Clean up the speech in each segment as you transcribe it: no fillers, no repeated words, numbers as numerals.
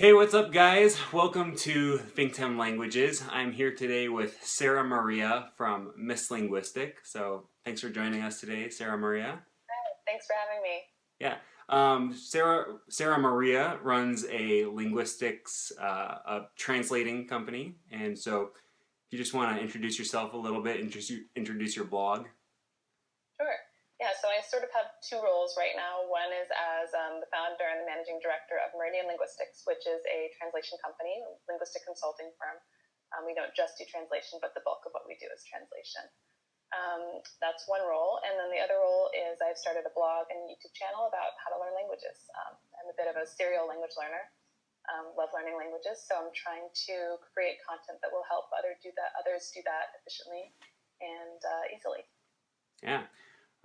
Hey, what's up, guys? Welcome to Think10 Languages. I'm here today with Sara Maria from Miss Linguistic. So, thanks for joining us today, Sara Maria. Thanks for having me. Yeah, Sara Maria runs a linguistics a translating company, and so if you just want to introduce yourself a little bit, introduce your blog. Sure. Yeah, so I sort of have two roles right now. One is as the founder and the managing director of Linguistics, which is a translation company, a linguistic consulting firm. We don't just do translation, but the bulk of what we do is translation. That's one role. And then the other role is I've started a blog and YouTube channel about how to learn languages. I'm a bit of a serial language learner. Love learning languages, so I'm trying to create content that will help others do that efficiently and easily. Yeah.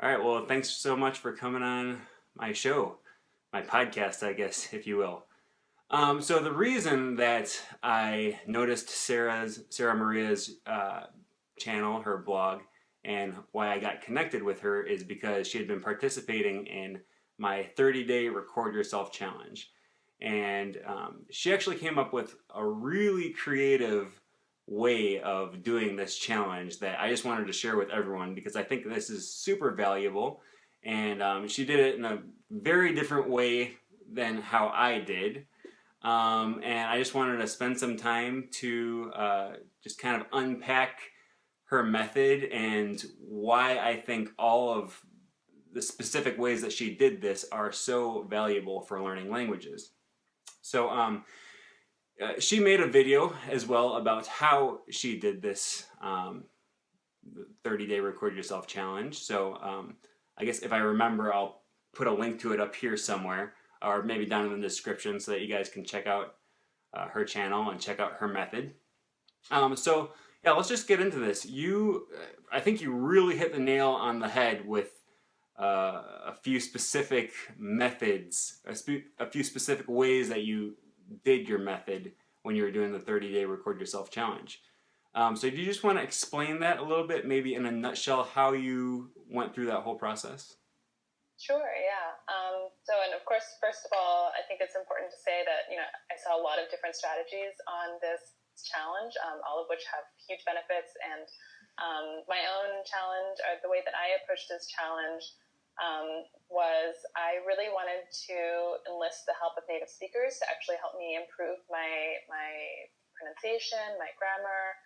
All right. Well, thanks so much for coming on my show, my podcast, I guess, if you will. So the reason that I noticed Sara Maria's channel, her blog, and why I got connected with her is because she had been participating in my 30-day Record Yourself challenge. And she actually came up with a really creative way of doing this challenge that I just wanted to share with everyone because I think this is super valuable. And she did it in a very different way than how I did. And I just wanted to spend some time to just kind of unpack her method and why I think all of the specific ways that she did this are so valuable for learning languages. So she made a video as well about how she did this 30-day Record Yourself challenge. So I guess if I remember, I'll put a link to it up here somewhere, or maybe down in the description so that you guys can check out her channel and check out her method. So yeah, let's just get into this. I think you really hit the nail on the head with a few specific methods, a few specific ways that you did your method when you were doing the 30-day Record Yourself challenge. So do you just want to explain that a little bit, maybe in a nutshell, how you went through that whole process? Sure, yeah. And of course, first of all, I think it's important to say that, I saw a lot of different strategies on this challenge, all of which have huge benefits. And my own challenge, or the way that I approached this challenge, was I really wanted to enlist the help of native speakers to actually help me improve my pronunciation, my grammar.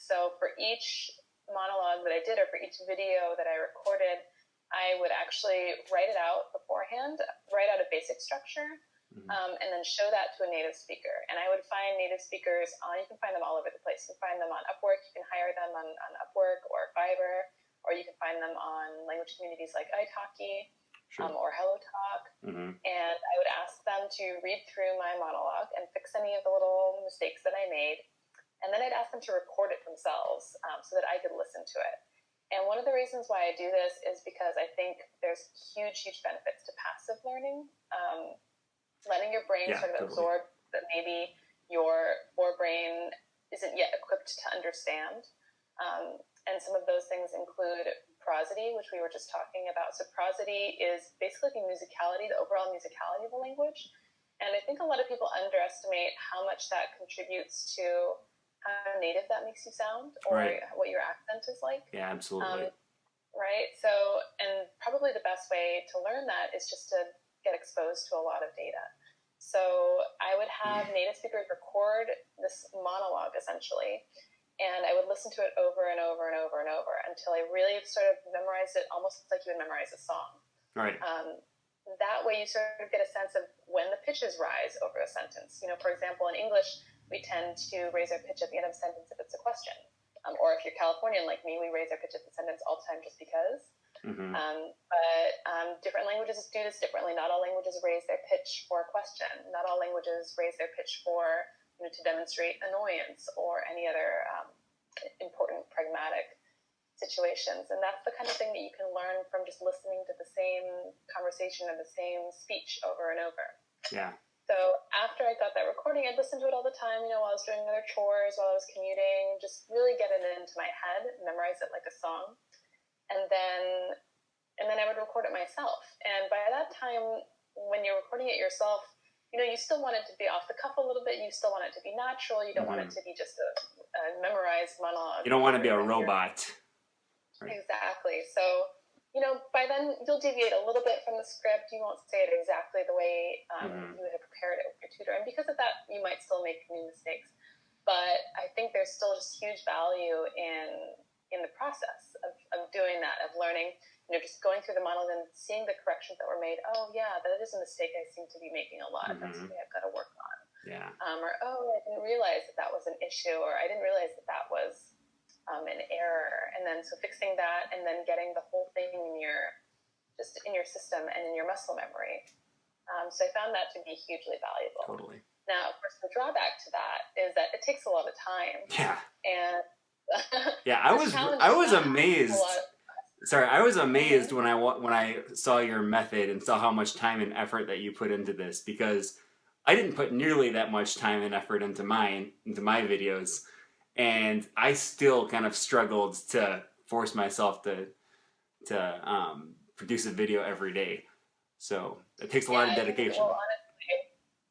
So for each monologue that I did, or for each video that I recorded, I would actually write it out beforehand, write out a basic structure, and then show that to a native speaker. And I would find native speakers you can find them all over the place. You can find them on Upwork, you can hire them on Upwork or Fiverr, or you can find them on language communities like Talkie, sure. Or HelloTalk. Mm-hmm. And I would ask them to read through my monologue and fix any of the little mistakes that I made. And then I'd ask them to record it themselves so that I could listen to it. And one of the reasons why I do this is because I think there's huge benefits to passive learning. Letting your brain sort of absorb that maybe your forebrain isn't yet equipped to understand. And some of those things include prosody, which we were just talking about. So prosody is basically the overall musicality of a language. And I think a lot of people underestimate how much that contributes to how native that makes you sound, or right. What your accent is like. Yeah, absolutely. Right. So, and probably the best way to learn that is just to get exposed to a lot of data. So I would have native speakers record this monologue essentially, and I would listen to it over and over and over and over until I really sort of memorized it, almost like you would memorize a song. Right. That way you sort of get a sense of when the pitches rise over a sentence. For example, in English, we tend to raise our pitch at the end of a sentence if it's a question. Or if you're Californian like me, we raise our pitch at the sentence all the time just because. Mm-hmm. But different languages do this differently. Not all languages raise their pitch for a question. Not all languages raise their pitch for, to demonstrate annoyance or any other important pragmatic situations. And that's the kind of thing that you can learn from just listening to the same conversation or the same speech over and over. Yeah. So after I got that recording, I'd listen to it all the time, while I was doing other chores, while I was commuting, just really get it into my head, memorize it like a song. And then I would record it myself. And by that time, when you're recording it yourself, you still want it to be off the cuff a little bit. You still want it to be natural. You don't want it to be just a memorized monologue. You don't want to be a robot. Right. Exactly. So, by then you'll deviate a little bit from the script. You won't say it exactly the way you would have prepared it with your tutor. And because of that, you might still make new mistakes. But I think there's still just huge value in the process of doing that, of learning, just going through the model and seeing the corrections that were made. Oh, yeah, that is a mistake I seem to be making a lot. That's something I've got to work on. Yeah. Or, oh, I didn't realize that was an issue, or I didn't realize that was an error. And then so fixing that and then getting the whole thing in your system and in your muscle memory. So I found that to be hugely valuable. Totally. Now, of course, the drawback to that is that it takes a lot of time. Yeah. And yeah, I was amazed. Sorry, I was amazed when I saw your method and saw how much time and effort that you put into this, because I didn't put nearly that much time and effort into my videos, and I still kind of struggled to force myself to produce a video every day. So it takes a lot of dedication. Well, honestly,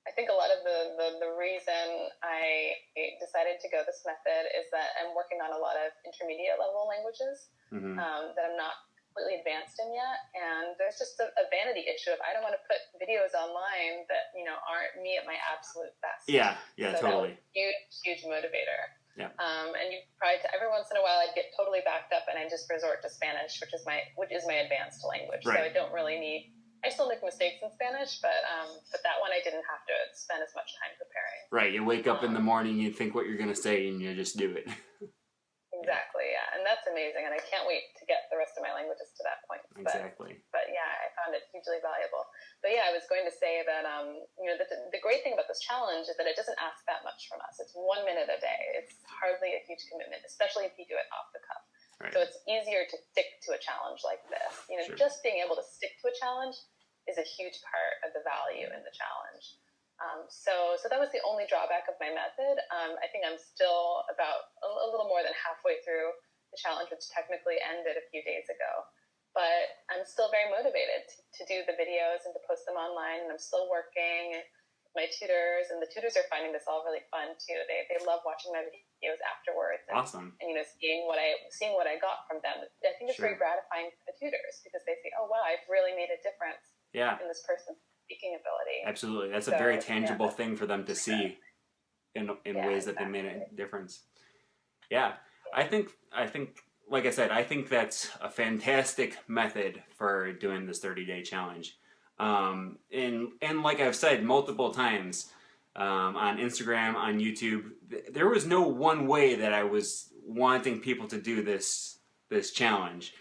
I think a lot of the reason I decided to go this method is that I'm working on a lot of intermediate level languages that I'm not completely advanced in yet, and there's just a vanity issue of I don't want to put videos online that aren't me at my absolute best. Yeah, so totally. That was huge motivator. Yeah. And you probably every once in a while I'd get totally backed up and I just resort to Spanish, which is my advanced language. Right. So I don't really need. I still make mistakes in Spanish, but that one I didn't have to spend as much time preparing. Right. You wake up in the morning, you think what you're gonna say, and you just do it. Exactly, yeah, and that's amazing, and I can't wait to get the rest of my languages to that point. Exactly. But yeah, I found it hugely valuable. But yeah, I was going to say that the great thing about this challenge is that it doesn't ask that much from us. It's 1 minute a day. It's hardly a huge commitment, especially if you do it off the cuff. Right. So it's easier to stick to a challenge like this. Sure. Just being able to stick to a challenge is a huge part of the value in the challenge. So that was the only drawback of my method. I think I'm still about a little more than halfway through the challenge, which technically ended a few days ago. But I'm still very motivated to do the videos and to post them online. And I'm still working with my tutors, and the tutors are finding this all really fun too. They love watching my videos afterwards. And, awesome. And seeing what I got from them. I think it's very gratifying for the tutors because they say, oh wow, I've really made a difference in this person's speaking ability. Absolutely. That's a very tangible thing for them to see in ways that they made a difference. Yeah. I think like I said, I think that's a fantastic method for doing this 30-day challenge. And like I've said multiple times on Instagram, on YouTube, there was no one way that I was wanting people to do this challenge.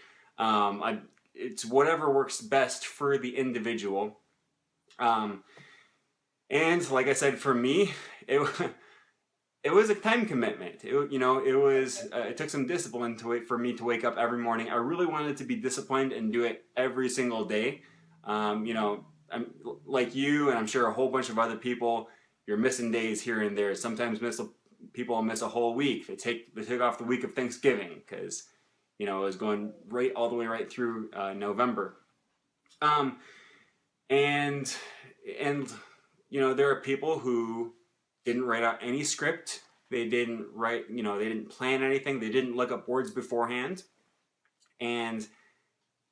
It's whatever works best for the individual. And like I said, for me, it was a time commitment. It took some discipline for me to wake up every morning. I really wanted to be disciplined and do it every single day. I'm like you, and I'm sure a whole bunch of other people, you're missing days here and there. Sometimes people miss a whole week. They take off the week of Thanksgiving because, it was going all the way right through November. And there are people who didn't write out any script. They didn't they didn't plan anything. They didn't look up words beforehand. And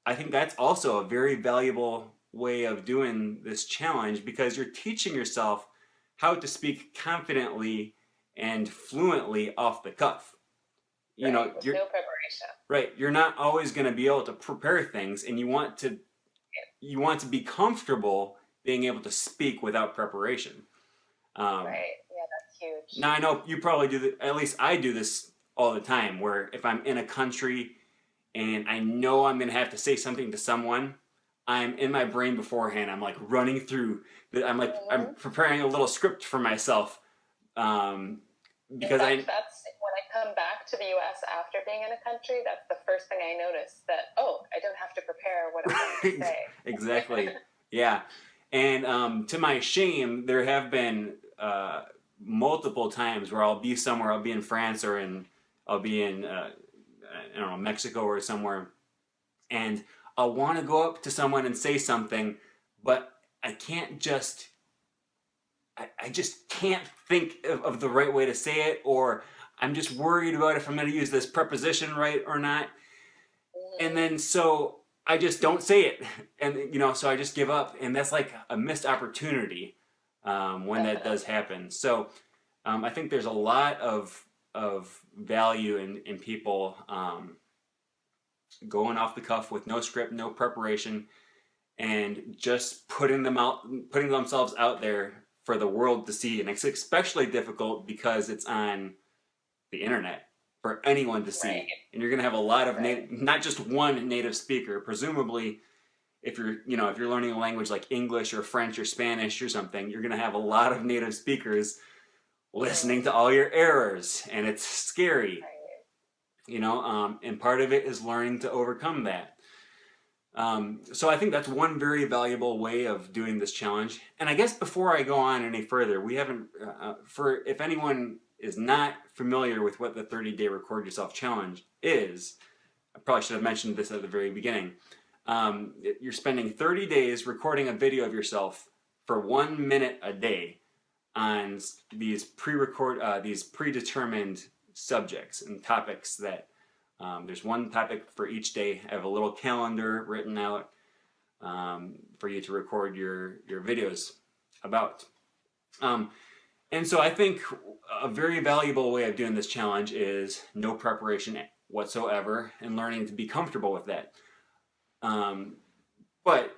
I think that's also a very valuable way of doing this challenge, because you're teaching yourself how to speak confidently and fluently off the cuff. With no preparation. Right. You're not always going to be able to prepare things, and you want to be comfortable being able to speak without preparation. Right. Yeah, that's huge. Now, I know you probably do at least I do this all the time, where if I'm in a country and I know I'm going to have to say something to someone, I'm in my brain beforehand. I'm like running through. I'm preparing a little script for myself. Because that's when I come back to the U.S. after being in a country, that's the first thing I notice, that, I don't have to prepare what I'm going to say. Exactly. Yeah. And to my shame, there have been multiple times where I'll be somewhere, I'll be in France or I'll be in, Mexico or somewhere, and I'll want to go up to someone and say something, but I can't just I just can't think of the right way to say it, or I'm just worried about if I'm going to use this preposition right or not. And then so I just don't say it, and so I just give up, and that's like a missed opportunity when that does happen. So I think there's a lot of value in people going off the cuff with no script, no preparation, and just putting themselves out there for the world to see. And it's especially difficult because it's on the internet for anyone to see. Right. And you're going to have a lot of not just one native speaker. Presumably, if you're learning a language like English or French or Spanish or something, you're going to have a lot of native speakers listening to all your errors, and it's scary. And part of it is learning to overcome that. So I think that's one very valuable way of doing this challenge. And I guess before I go on any further, we haven't, if anyone is not familiar with what the 30-day Record Yourself Challenge is, I probably should have mentioned this at the very beginning. You're spending 30 days recording a video of yourself for 1 minute a day on these predetermined subjects and topics that there's one topic for each day. I have a little calendar written out for you to record your videos about. And so I think a very valuable way of doing this challenge is no preparation whatsoever and learning to be comfortable with that. But,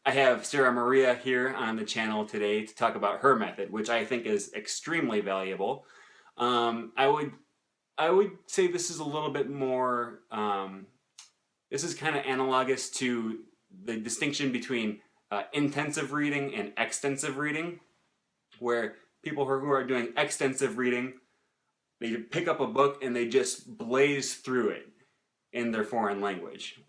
I have Sara Maria here on the channel today to talk about her method, which I think is extremely valuable. I would say this is a little bit more, this is kind of analogous to the distinction between intensive reading and extensive reading, where people who are doing extensive reading, they pick up a book and they just blaze through it in their foreign language.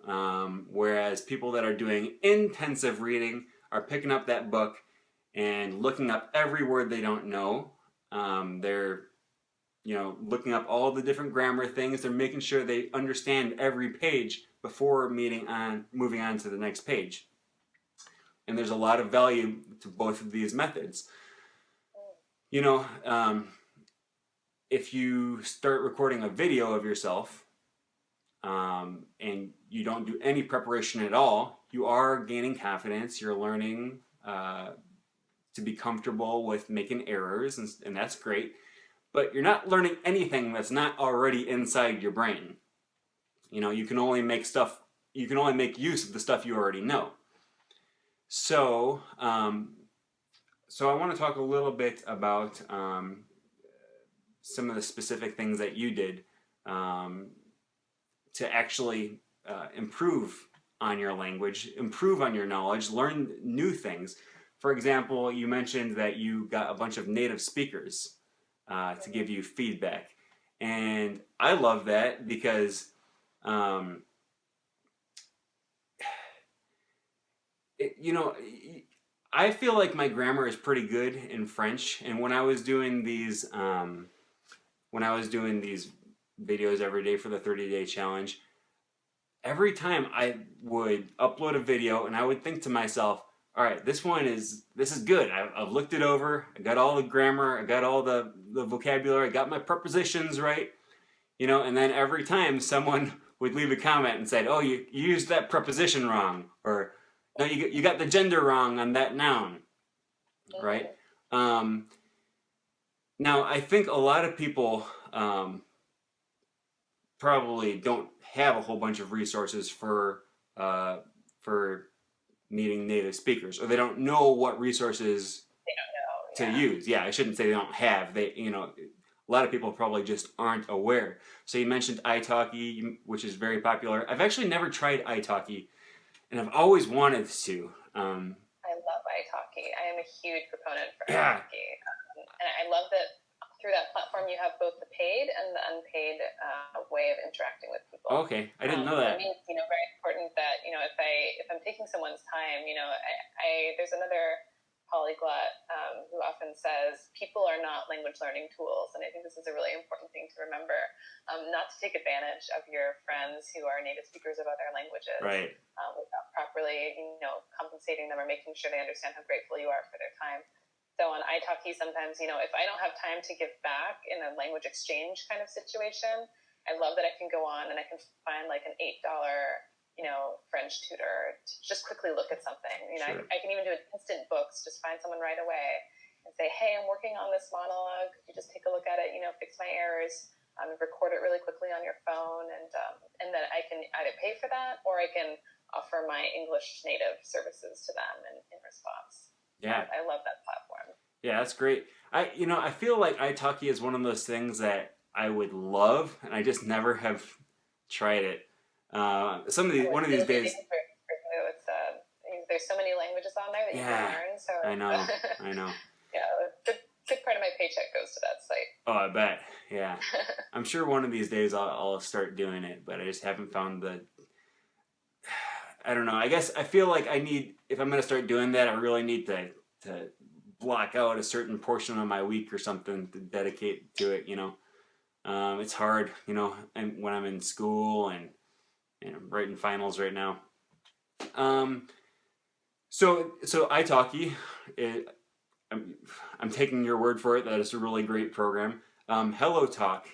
Whereas people that are doing intensive reading are picking up that book and looking up every word they don't know. They're looking up all the different grammar things. They're making sure they understand every page before moving on to the next page. And there's a lot of value to both of these methods. If you start recording a video of yourself and you don't do any preparation at all, you are gaining confidence. You're learning to be comfortable with making errors, and that's great. But you're not learning anything that's not already inside your brain. You can only make use of the stuff you already know. So, so I want to talk a little bit about some of the specific things that you did to actually improve on your language, improve on your knowledge, learn new things. For example, you mentioned that you got a bunch of native speakers to give you feedback. And I love that because I feel like my grammar is pretty good in French, and when I was doing these videos every day for the 30-day challenge, every time I would upload a video and I would think to myself, all right, this is good. I've looked it over. I got all the grammar. I got all the vocabulary. I got my prepositions right. And then every time someone would leave a comment and said, oh, you used that preposition wrong, or no, you got the gender wrong on that noun, right? Now, I think a lot of people probably don't have a whole bunch of resources for meeting native speakers, or they don't know what resources to use. Yeah, I shouldn't say they don't have. A lot of people probably just aren't aware. So you mentioned italki, which is very popular. I've actually never tried italki, and I've always wanted to. I love italki. I am a huge proponent for italki. And I love that through that platform you have both the paid and the unpaid way of interacting with people. Okay, I didn't know that. I mean, it's very important that if I'm taking someone's time, there's another polyglot who often says people are not language learning tools, and I think this is a really important thing to remember. Not to take advantage of your friends who are native speakers of other languages, right? Without properly, compensating them or making sure they understand how grateful you are for their time. So on iTalki, sometimes, if I don't have time to give back in a language exchange kind of situation, I love that I can go on and I can find like an $8, French tutor to just quickly look at something. Sure. I can even do instant books, just find someone right away and say, hey, I'm working on this monologue. Could you just take a look at it, fix my errors, record it really quickly on your phone. And then I can either pay for that or I can offer my English native services to them in response. Yeah. I love that platform. Yeah, that's great. I feel like italki is one of those things that I would love, and I just never have tried it. One of these days. There's so many languages on there that you can learn. So I know. Yeah, a good part of my paycheck goes to that site. Oh, I bet. Yeah, I'm sure one of these days I'll start doing it, but I just haven't found the. I don't know. I guess I feel like if I'm going to start doing that, I really need to block out a certain portion of my week or something to dedicate to it. It's hard, and when I'm in school and writing finals right now. So italki, I'm taking your word for it. That is a really great program. Hello Talk,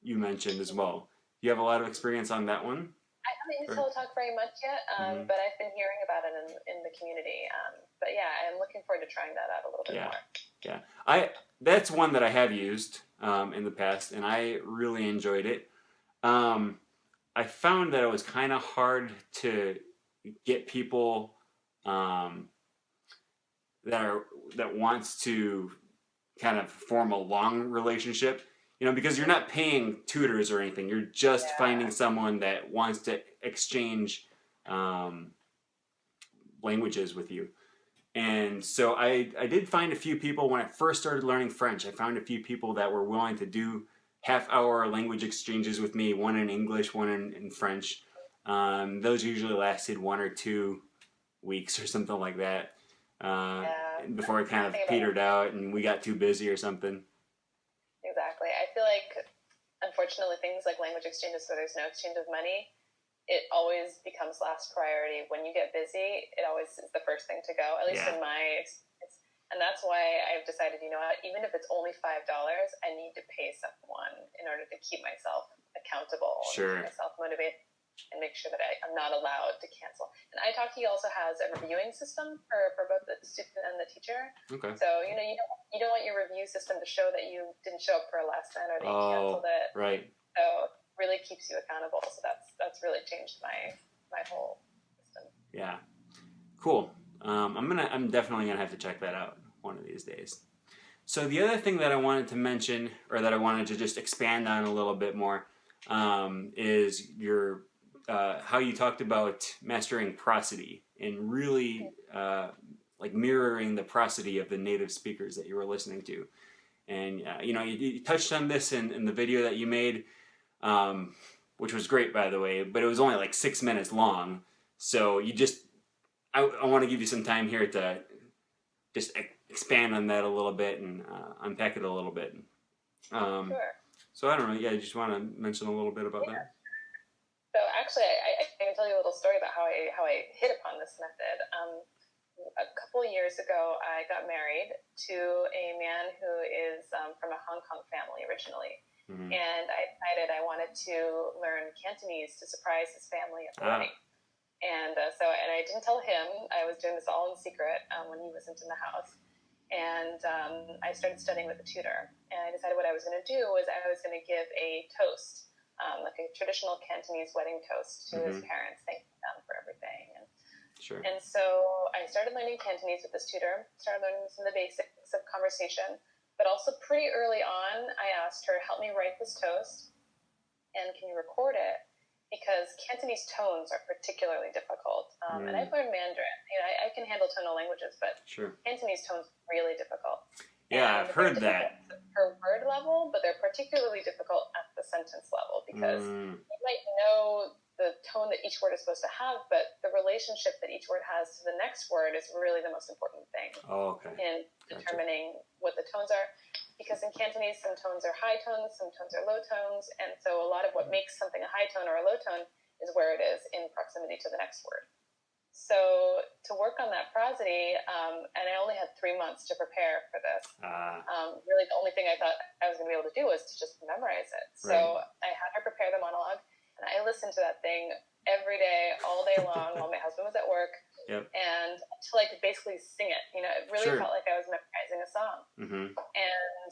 you mentioned as well. You have a lot of experience on that one. I haven't used Hello Talk very much yet, but I've been hearing about it in the community. But yeah, I'm looking forward to trying that out a little bit more. Yeah, that's one that I have used in the past, and I really enjoyed it. I found that it was kind of hard to get people that wants to kind of form a long relationship. Because you're not paying tutors or anything. You're just finding someone that wants to exchange languages with you. And so I did find a few people when I first started learning French. I found a few people that were willing to do half-hour language exchanges with me, one in English, one in French. Those usually lasted 1 or 2 weeks or something like that before it kind of petered out and we got too busy or something. Exactly. I feel like, unfortunately, things like language exchanges where there's no exchange of money, it always becomes last priority. When you get busy, it always is the first thing to go, at least in my experience. And that's why I've decided, even if it's only $5, I need to pay someone in order to keep myself accountable and keep myself motivated and make sure that I'm not allowed to cancel. And italki also has a reviewing system for both the student and the teacher. Okay. So, you don't want your review system to show that you didn't show up for a lesson or that you canceled it. Right. So it really keeps you accountable. So that's really changed my whole system. Yeah. Cool. I'm definitely gonna have to check that out one of these days. So the other thing that I wanted to mention, or that I wanted to just expand on a little bit more, is your how you talked about mastering prosody and really like mirroring the prosody of the native speakers that you were listening to. And you touched on this in the video that you made, which was great, by the way, but it was only like 6 minutes long. So I want to give you some time here to just expand on that a little bit and unpack it a little bit. Sure. So I don't know. Yeah, you just want to mention a little bit about that? So actually, I can tell you a little story about how I hit upon this method. A couple of years ago, I got married to a man who is from a Hong Kong family originally. Mm-hmm. And I decided I wanted to learn Cantonese to surprise his family at the wedding. And I didn't tell him. I was doing this all in secret when he wasn't in the house. And I started studying with a tutor. And I decided what I was going to do was I was going to give a toast, like a traditional Cantonese wedding toast to his parents, thanking them for everything. And so I started learning Cantonese with this tutor, started learning some of the basics of conversation. But also pretty early on, I asked her, help me write this toast, and can you record it? Because Cantonese tones are particularly difficult. And I've learned Mandarin. I can handle tonal languages, but Cantonese tones are really difficult. Yeah, I've heard that. Per word level, but they're particularly difficult at the sentence level because you might know the tone that each word is supposed to have, but the relationship that each word has to the next word is really the most important thing in determining what the tones are. Because in Cantonese, some tones are high tones, some tones are low tones, and so a lot of what makes something a high tone or a low tone is where it is in proximity to the next word. So to work on that prosody, and I only had 3 months to prepare for this. Really, the only thing I thought I was going to be able to do was to just memorize it. Right. So I had her prepare the monologue, and I listened to that thing every day, all day long, while my husband was at work. Yep. And until I could basically sing it, it really Sure. felt like I was memorizing a song. Mm-hmm. And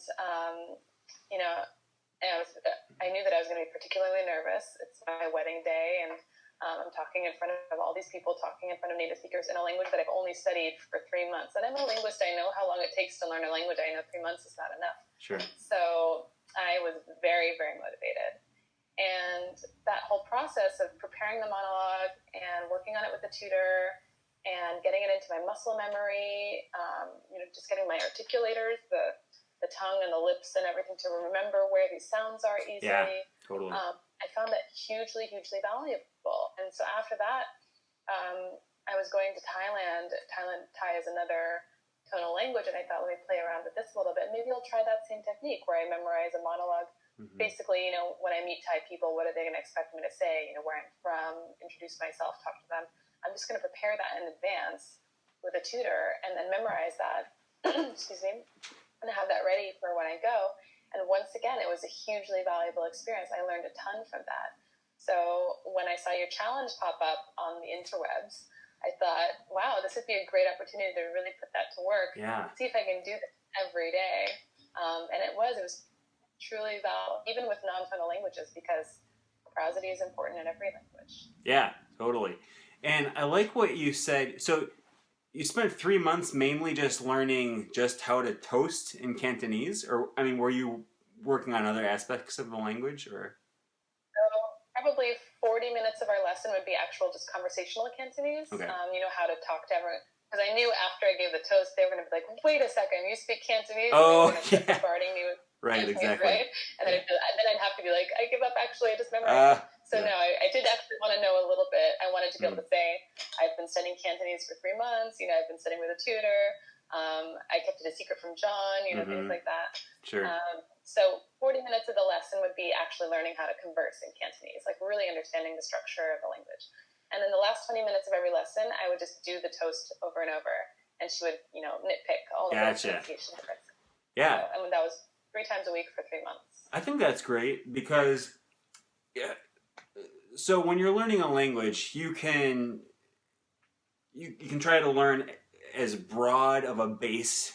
I knew that I was going to be particularly nervous. It's my wedding day, and I'm talking in front of all these people, talking in front of native speakers in a language that I've only studied for 3 months. And I'm a linguist. I know how long it takes to learn a language. I know 3 months is not enough. Sure. So I was very, very motivated. And that whole process of preparing the monologue and working on it with the tutor and getting it into my muscle memory, just getting my articulators, the tongue and the lips and everything to remember where these sounds are easily. Yeah, totally. I found that hugely, hugely valuable. And so after that, I was going to Thailand. Thai is another tonal language, and I thought, let me play around with this a little bit. Maybe I'll try that same technique where I memorize a monologue. Mm-hmm. Basically, when I meet Thai people, what are they going to expect me to say? Where I'm from, introduce myself, talk to them. I'm just going to prepare that in advance with a tutor and then memorize that. Excuse me. And have that ready for when I go. And once again, it was a hugely valuable experience. I learned a ton from that. So when I saw your challenge pop up on the interwebs, I thought, wow, this would be a great opportunity to really put that to work. Yeah. See if I can do this every day. And it was truly valuable, even with non-tonal languages, because prosody is important in every language. Yeah, totally. And I like what you said. So you spent 3 months mainly just learning just how to toast in Cantonese, or were you working on other aspects of the language, or? So probably 40 minutes of our lesson would be actual just conversational Cantonese. Okay. How to talk to everyone. Because I knew after I gave the toast, they were going to be like, "Wait a second, you speak Cantonese?" Oh, and they were bombarding me with right, Cantonese, exactly. Right? And then I'd have to be like, "I give up. Actually, I just memorized." So no, I did actually want to know a little bit. I wanted to be able to say, I've been studying Cantonese for 3 months. I've been studying with a tutor. I kept it a secret from John. Things like that. Sure. So 40 minutes of the lesson would be actually learning how to converse in Cantonese, like really understanding the structure of the language. And then the last 20 minutes of every lesson, I would just do the toast over and over, and she would, nitpick all of the pronunciation differences. Yeah. So, that was 3 times a week for 3 months. I think that's great because, so when you're learning a language, you can try to learn as broad of a base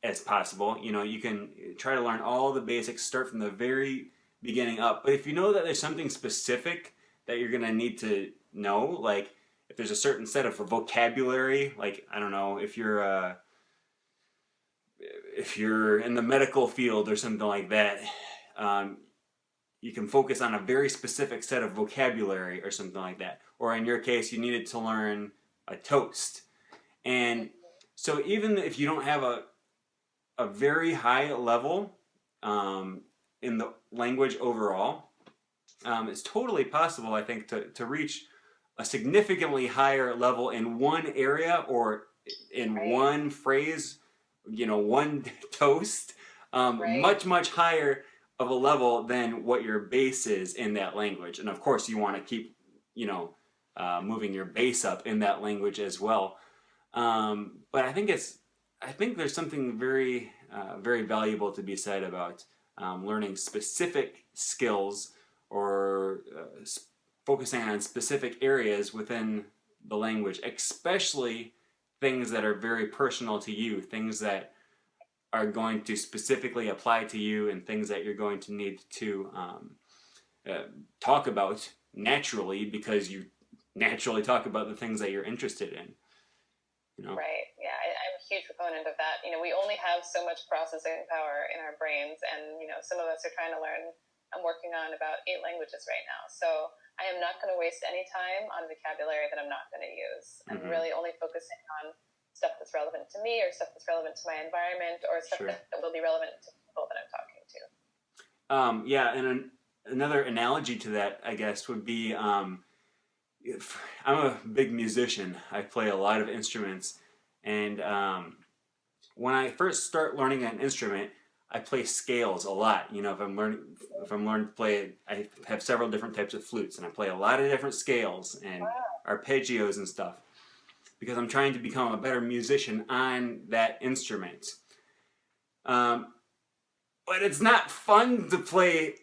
as possible. You can try to learn all the basics, start from the very beginning up. But if you know that there's something specific that you're going to need to know, like if there's a certain set of vocabulary, like, I don't know, if you're in the medical field or something like that, you can focus on a very specific set of vocabulary or something like that. Or in your case, you needed to learn a toast. And so even if you don't have a very high level in the language overall, it's totally possible, I think, to reach a significantly higher level in one area or in one phrase, one toast, much, much higher of a level than what your base is in that language. And of course, you want to keep, moving your base up in that language as well. But I think there's something very, very valuable to be said about learning specific skills or focusing on specific areas within the language, especially things that are very personal to you, things that are going to specifically apply to you, and things that you're going to need to talk about naturally, because you naturally talk about the things that you're interested in. Right. Yeah, I'm a huge proponent of that. We only have so much processing power in our brains, and some of us are trying to learn. I'm working on about 8 languages right now, so I am not going to waste any time on vocabulary that I'm not going to use. I'm really only focusing on stuff that's relevant to me, or stuff that's relevant to my environment, or stuff that will be relevant to people that I'm talking to. And another analogy to that, I guess, would be I'm a big musician. I play a lot of instruments, and when I first start learning an instrument, I play scales a lot. If I'm learning to play, I have several different types of flutes, and I play a lot of different scales and arpeggios and stuff. because I'm trying to become a better musician on that instrument. But it's not fun to play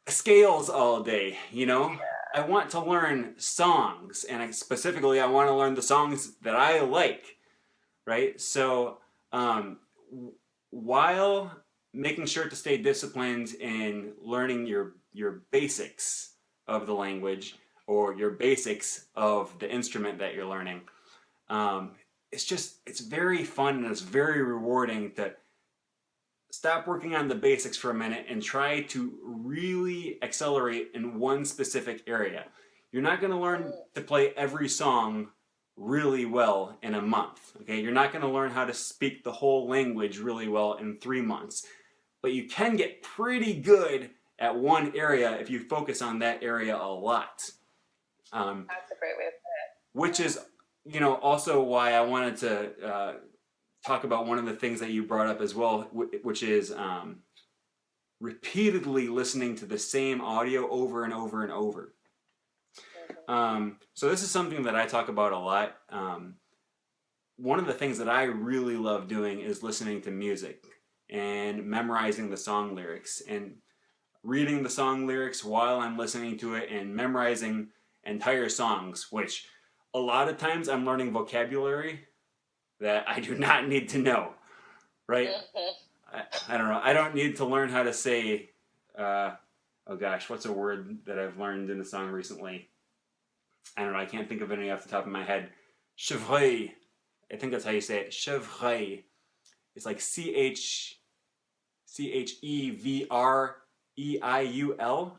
scales all day, you know? I want to learn songs, and specifically I want to learn the songs that I like, right? So while making sure to stay disciplined in learning your basics of the language or your basics of the instrument that you're learning, it's very fun and it's very rewarding to stop working on the basics for a minute and try to really accelerate in one specific area. You're not going to learn to play every song really well in a month. Okay, you're not going to learn how to speak the whole language really well in 3 months, but you can get pretty good at one area if you focus on that area a lot. That's a great way of putting it. Which is, also why I wanted to talk about one of the things that you brought up as well, which is repeatedly listening to the same audio over and over and over. So this is something that I talk about a lot. One of the things that I really love doing is listening to music and memorizing the song lyrics and reading the song lyrics while I'm listening to it and memorizing entire songs, which a lot of times I'm learning vocabulary that I do not need to know, right? I don't know. I don't need to learn how to say, what's a word that I've learned in a song recently? I don't know. I can't think of any off the top of my head. Chevreuil. I think that's how you say it. Chevreuil. It's like Chevreiul,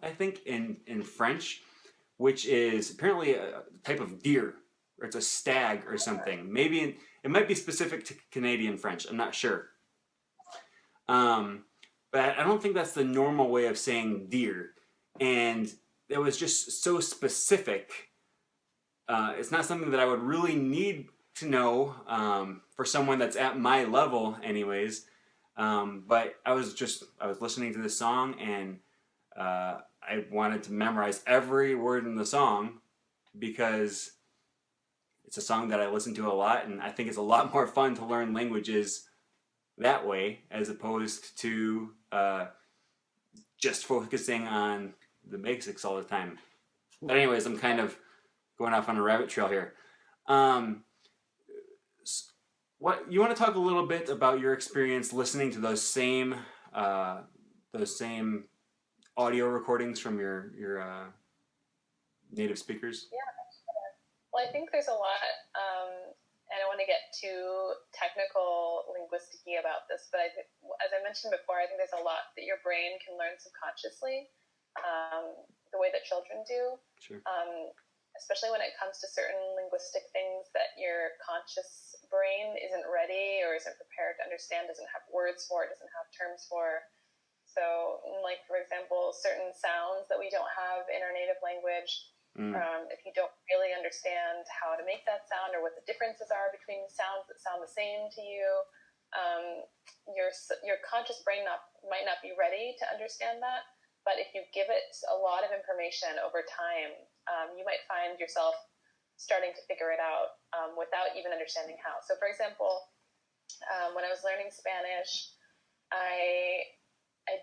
I think, in French, which is apparently a type of deer, or it's a stag or something. Maybe it might be specific to Canadian French. I'm not sure. But I don't think that's the normal way of saying deer. And it was just so specific. It's not something that I would really need to know for someone that's at my level anyways. But I was listening to this song and I wanted to memorize every word in the song because it's a song that I listen to a lot, and I think it's a lot more fun to learn languages that way as opposed to just focusing on the basics all the time. But anyways, I'm kind of going off on a rabbit trail here. What you want to talk a little bit about your experience listening to those same audio recordings from your native speakers? Yeah. Well, I think there's a lot, and I don't want to get too technical linguistic-y about this, but as I mentioned before, I think there's a lot that your brain can learn subconsciously, the way that children do. Sure. Especially when it comes to certain linguistic things that your conscious brain isn't ready or isn't prepared to understand, doesn't have words for, doesn't have terms for. So, like, for example, certain sounds that we don't have in our native language, if you don't really understand how to make that sound or what the differences are between sounds that sound the same to you, your conscious brain might not be ready to understand that. But if you give it a lot of information over time, you might find yourself starting to figure it out without even understanding how. So, for example, when I was learning Spanish, I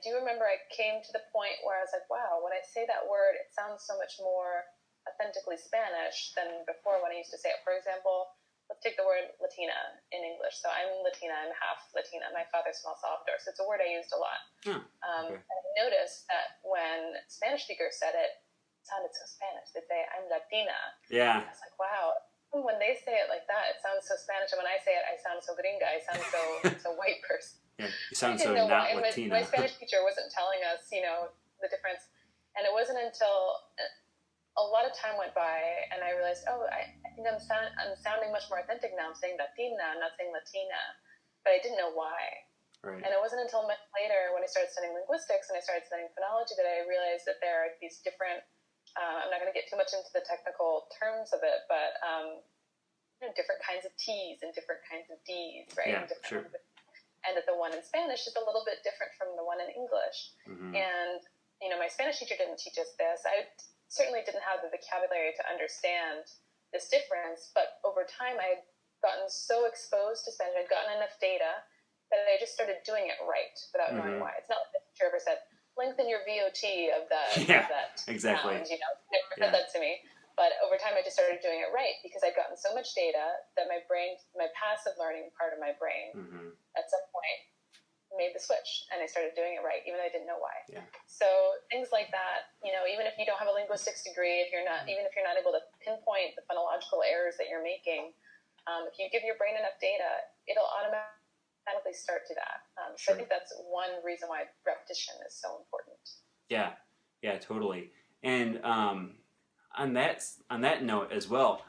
do remember I came to the point where I was like, wow, when I say that word, it sounds so much more authentically Spanish than before when I used to say it. For example, let's take the word Latina in English. So I'm Latina, I'm half Latina. My father's from El Salvador, so it's a word I used a lot. Okay. And I noticed that when Spanish speakers said it, it sounded so Spanish. They'd say, I'm Latina. Yeah. I was like, wow. When they say it like that, it sounds so Spanish. And when I say it, I sound so gringa. I sound so white person. Yeah, you sound so not not Latina. My Spanish teacher wasn't telling us, the difference. And it wasn't until a lot of time went by and I realized, I think I'm sounding much more authentic now. I'm saying Latina, I'm not saying Latina. But I didn't know why. Right. And it wasn't until much later when I started studying linguistics and I started studying phonology that I realized that there are these different, I'm not going to get too much into the technical terms of it, but different kinds of T's and different kinds of D's, right? Yeah, sure. And that the one in Spanish is a little bit different from the one in English. Mm-hmm. And, my Spanish teacher didn't teach us this. I certainly didn't have the vocabulary to understand this difference, but over time I had gotten so exposed to Spanish, I'd gotten enough data that I just started doing it right without knowing why. It's not like the teacher ever said, lengthen your VOT of that, yeah, of that exactly. sound, you know, never said that to me. But over time I just started doing it right because I'd gotten so much data that my brain, my passive learning part of my brain, at some point made the switch and I started doing it right, even though I didn't know why. Yeah. So things like that, you know, even if you don't have a linguistics degree, even if you're not able to pinpoint the phonological errors that you're making, if you give your brain enough data, it'll automatically start to that. So I think that's one reason why repetition is so important. Yeah, totally. And on that note as well,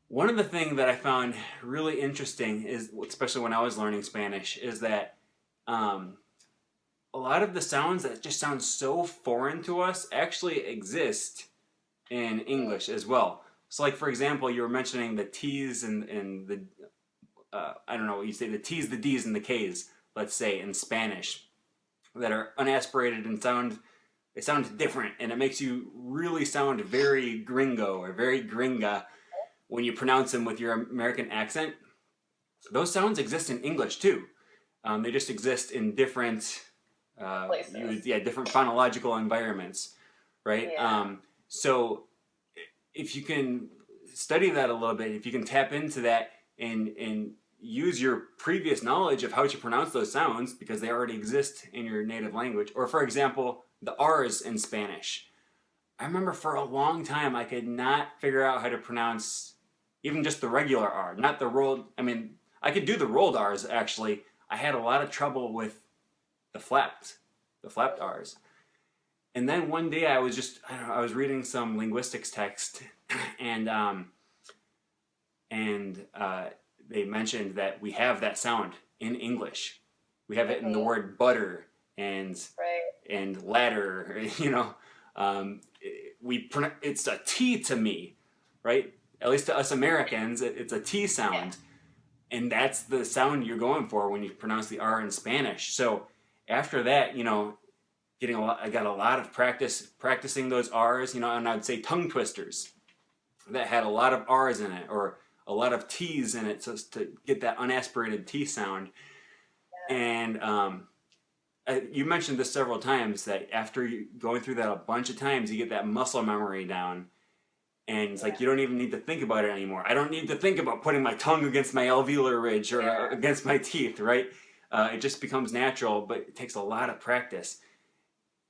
one of the things that I found really interesting is, especially when I was learning Spanish, is that a lot of the sounds that just sound so foreign to us actually exist in English as well. So, like, for example, you were mentioning the T's and the, I don't know what you say, the T's, the D's, and the K's, let's say, in Spanish, that are unaspirated and they sound different, and it makes you really sound very gringo or very gringa when you pronounce them with your American accent. Those sounds exist in English too. They just exist in different different phonological environments, right? Yeah. So if you can study that a little bit, if you can tap into that and use your previous knowledge of how to pronounce those sounds because they already exist in your native language, or for example, the R's in Spanish. I remember for a long time I could not figure out how to pronounce even just the regular R, not the rolled. I mean, I could do the rolled R's actually. I had a lot of trouble with the flapped R's. And then one day I was reading some linguistics text, and they mentioned that we have that sound in English. We have it in the word butter and ladder. You know, it's a T to me, right? At least to us Americans, it's a T sound. And that's the sound you're going for when you pronounce the R in Spanish. So after that, you know, I got a lot of practicing those R's, you know, and I'd say tongue twisters that had a lot of R's in it or a lot of T's in it to get that unaspirated T sound. And you mentioned this several times, that after going through that a bunch of times, you get that muscle memory down. And it's like you don't even need to think about it anymore. I don't need to think about putting my tongue against my alveolar ridge or against my teeth, right? It just becomes natural, but it takes a lot of practice.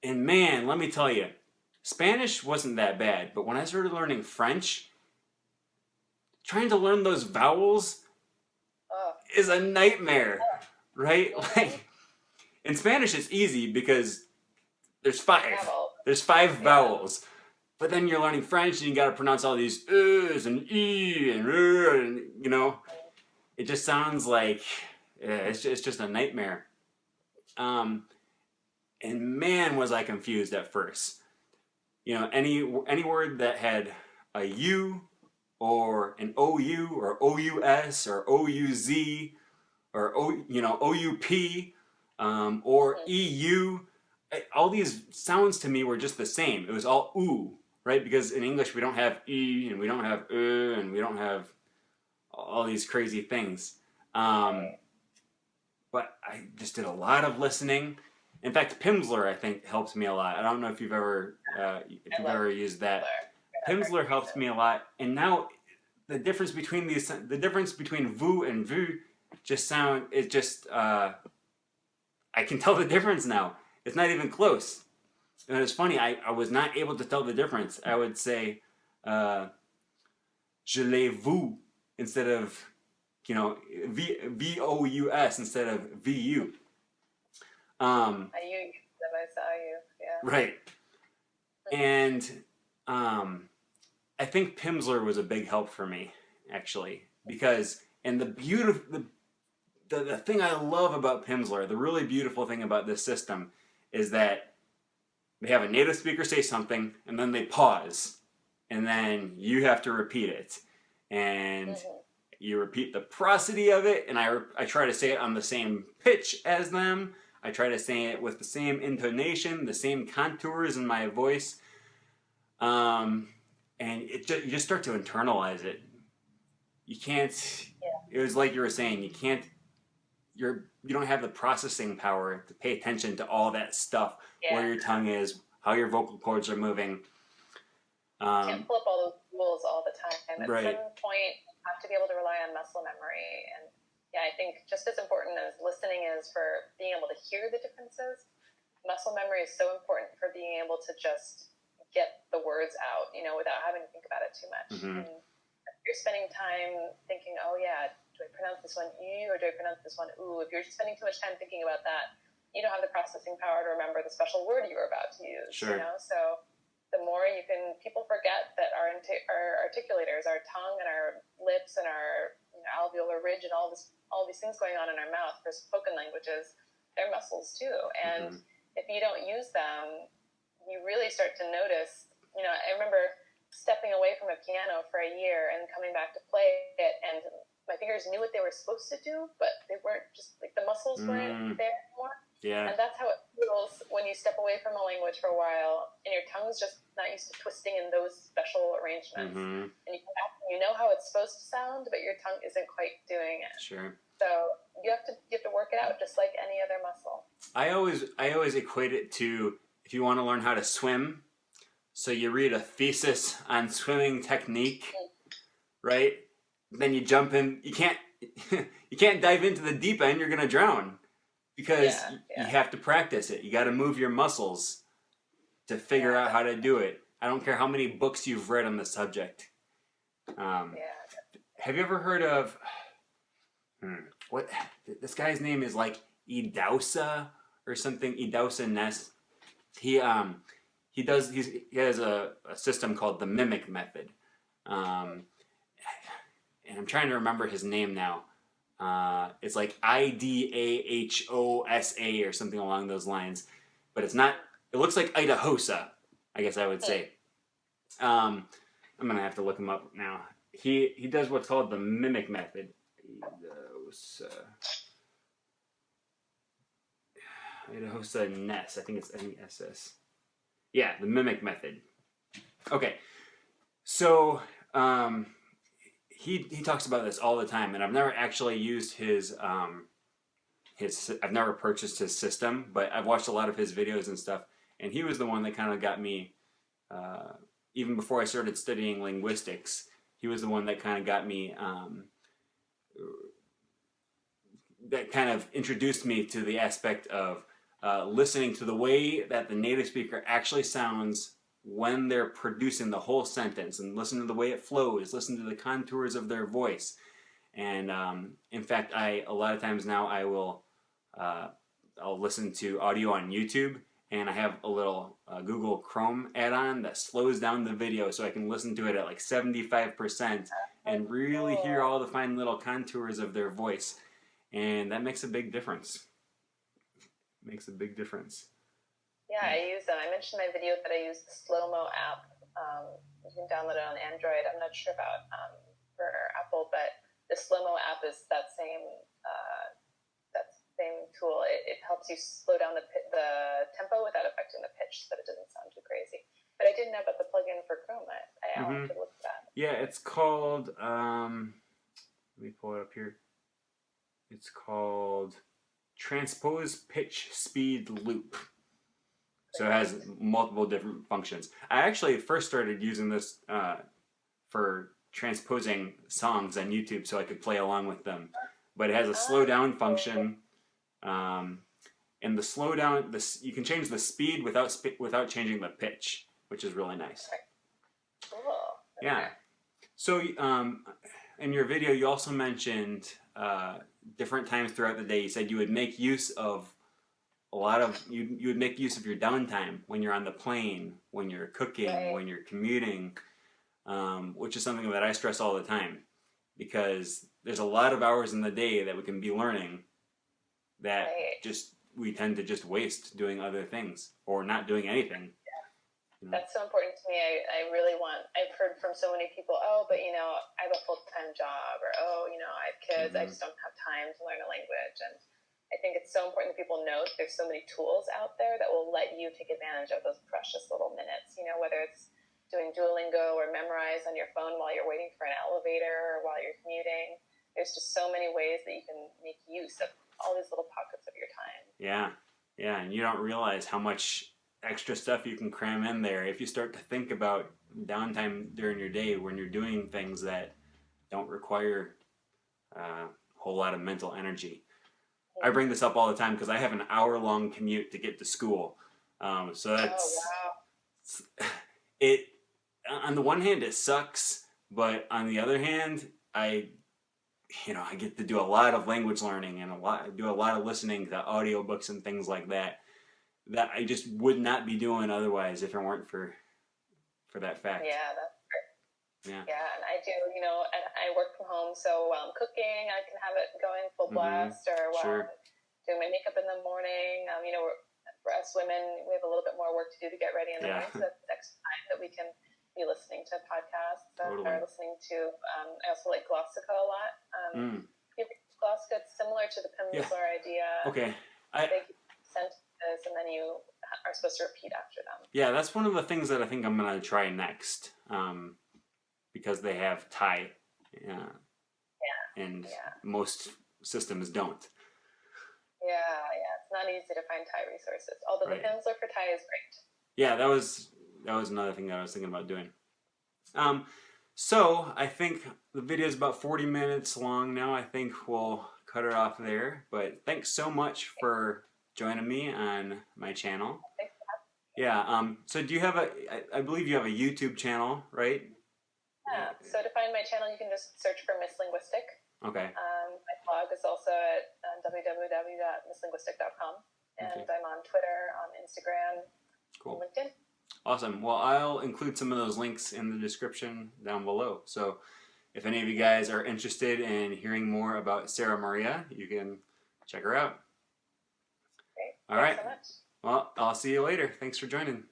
And man, let me tell you, Spanish wasn't that bad, but when I started learning French, trying to learn those vowels is a nightmare, right? Like, in Spanish it's easy because there's five. There's five vowels. But then you're learning French and you got to pronounce all these U's and E and R, and you know, it just sounds like it's just a nightmare. And man, was I confused at first. You know, any word that had a U or an OU or OUS or OUZ or OUP or EU, all these sounds to me were just the same. It was all oo. Right, because in English we don't have e and we don't have and we don't have all these crazy things. But I just did a lot of listening. In fact, Pimsleur I think helps me a lot. I don't know if you've ever used that. Pimsleur helps me a lot. And now the difference between vous and vu I can tell the difference now. It's not even close. And it's funny, I was not able to tell the difference. I would say, je l'ai vu instead of, you know, V-O-U-S instead of V-U. I saw you, yeah. Right. And I think Pimsleur was a big help for me, actually. Because, and the thing I love about Pimsleur, the really beautiful thing about this system, is that they have a native speaker say something, and then they pause, and then you have to repeat it. And you repeat the prosody of it, and I try to say it on the same pitch as them. I try to say it with the same intonation, the same contours in my voice. and you just start to internalize it. You can't. Yeah. It was like you were saying. You can't. You don't have the processing power to pay attention to all that stuff. Yeah. Where your tongue is, how your vocal cords are moving. Can't pull up all those rules all the time. At Right. some point, you have to be able to rely on muscle memory. And yeah, I think just as important as listening is for being able to hear the differences, muscle memory is so important for being able to just get the words out, without having to think about it too much. Mm-hmm. And if you're spending time thinking, oh yeah, do I pronounce this one E or do I pronounce this one ooh? If you're just spending too much time thinking about that, you don't have the processing power to remember the special word you were about to use. Sure. So the more you can, people forget that our articulators, our tongue and our lips and our alveolar ridge and all these things going on in our mouth for spoken languages, they're muscles too. And if you don't use them, you really start to notice. I remember stepping away from a piano for a year and coming back to play it, and my fingers knew what they were supposed to do, but they weren't, just like the muscles weren't there anymore. Yeah. And that's how it feels when you step away from a language for a while and your tongue's just not used to twisting in those special arrangements. And you come back and you know how it's supposed to sound, but your tongue isn't quite doing it. Sure. So you have to work it out just like any other muscle. I always equate it to, if you want to learn how to swim, so you read a thesis on swimming technique, right? Then you jump in. You can't dive into the deep end. You're gonna drown because you have to practice it. You got to move your muscles to figure out how to do it. I don't care how many books you've read on the subject. Have you ever heard of what this guy's name is, like Idausa or something? Idausa Ness. He has a system called the mimic method. And I'm trying to remember his name now. It's like Idauhosa or something along those lines. But it's not, it looks like Idahosa, I guess I would say. I'm going to have to look him up now. He does what's called the mimic method. Idahosa Ness. I think SS. Yeah, the mimic method. Okay. So, he talks about this all the time, and I've never actually used his I've never purchased his system, but I've watched a lot of his videos and stuff, and he was the one that kind of got me, even before I started studying linguistics, he was the one that kind of got me, that kind of introduced me to the aspect of listening to the way that the native speaker actually sounds when they're producing the whole sentence, and listen to the way it flows, listen to the contours of their voice. And in fact, a lot of times now I'll listen to audio on YouTube, and I have a little Google Chrome add-on that slows down the video so I can listen to it at like 75% and really hear all the fine little contours of their voice. And that makes a big difference. Yeah, I use them. I mentioned in my video that I use the Slow-Mo app. You can download it on Android. I'm not sure about for Apple, but the Slow-Mo app is that same tool. It helps you slow down the tempo without affecting the pitch, so that it doesn't sound too crazy. But I didn't know about the plugin for Chrome. I'll have to look at that. Yeah, it's called. Let me pull it up here. It's called Transpose Pitch Speed Loop. So it has multiple different functions. I actually first started using this for transposing songs on YouTube so I could play along with them. But it has a slow down function. And the slow down, you can change the speed without changing the pitch, which is really nice. Cool. Yeah. So in your video, you also mentioned different times throughout the day. You said you would make use of you would make use of your downtime when you're on the plane, when you're cooking, when you're commuting, which is something that I stress all the time, because there's a lot of hours in the day that we can be learning that we tend to just waste doing other things or not doing anything. That's so important to me. I've heard from so many people, but I have a full-time job, or I have kids, I just don't have time to learn a language. And I think it's so important that people know that there's so many tools out there that will let you take advantage of those precious little minutes, whether it's doing Duolingo or Memorize on your phone while you're waiting for an elevator or while you're commuting. There's just so many ways that you can make use of all these little pockets of your time. Yeah, and you don't realize how much extra stuff you can cram in there if you start to think about downtime during your day when you're doing things that don't require a whole lot of mental energy. I bring this up all the time because I have an hour-long commute to get to school. So that's... Oh, wow. It, on the one hand, it sucks, but on the other hand, I get to do a lot of language learning and do a lot of listening to audiobooks and things like that I just would not be doing otherwise if it weren't for that fact. Yeah, that's great. Yeah. Yeah, and I do, and I work from home, so while I'm cooking, I can have it going full blast, or while I'm doing my makeup in the morning. For us women, we have a little bit more work to do to get ready in the morning, so that's extra time that we can be listening to podcasts. Totally. Or listening to, I also like Glossica a lot. Glossica, it's similar to the Pimsleur idea. Okay. They sentences, and then you are supposed to repeat after them. Yeah, that's one of the things that I think I'm going to try next, because they have Thai, and most systems don't. Yeah, it's not easy to find Thai resources. Although the Pimsleur for Thai is great. Yeah, that was another thing that I was thinking about doing. So I think the video is about 40 minutes long now. I think we'll cut it off there. But thanks so much for joining me on my channel. Thanks for having me. Yeah. So do you have I believe you have a YouTube channel, right? Yeah. So to find my channel, you can just search for Miss Linguistic. Okay. My blog is also at www.misslinguistic.com, and I'm on Twitter, on Instagram, cool. and LinkedIn. Awesome. Well, I'll include some of those links in the description down below. So if any of you guys are interested in hearing more about Sara Maria, you can check her out. Great. All right. Thanks so much. Well, I'll see you later. Thanks for joining.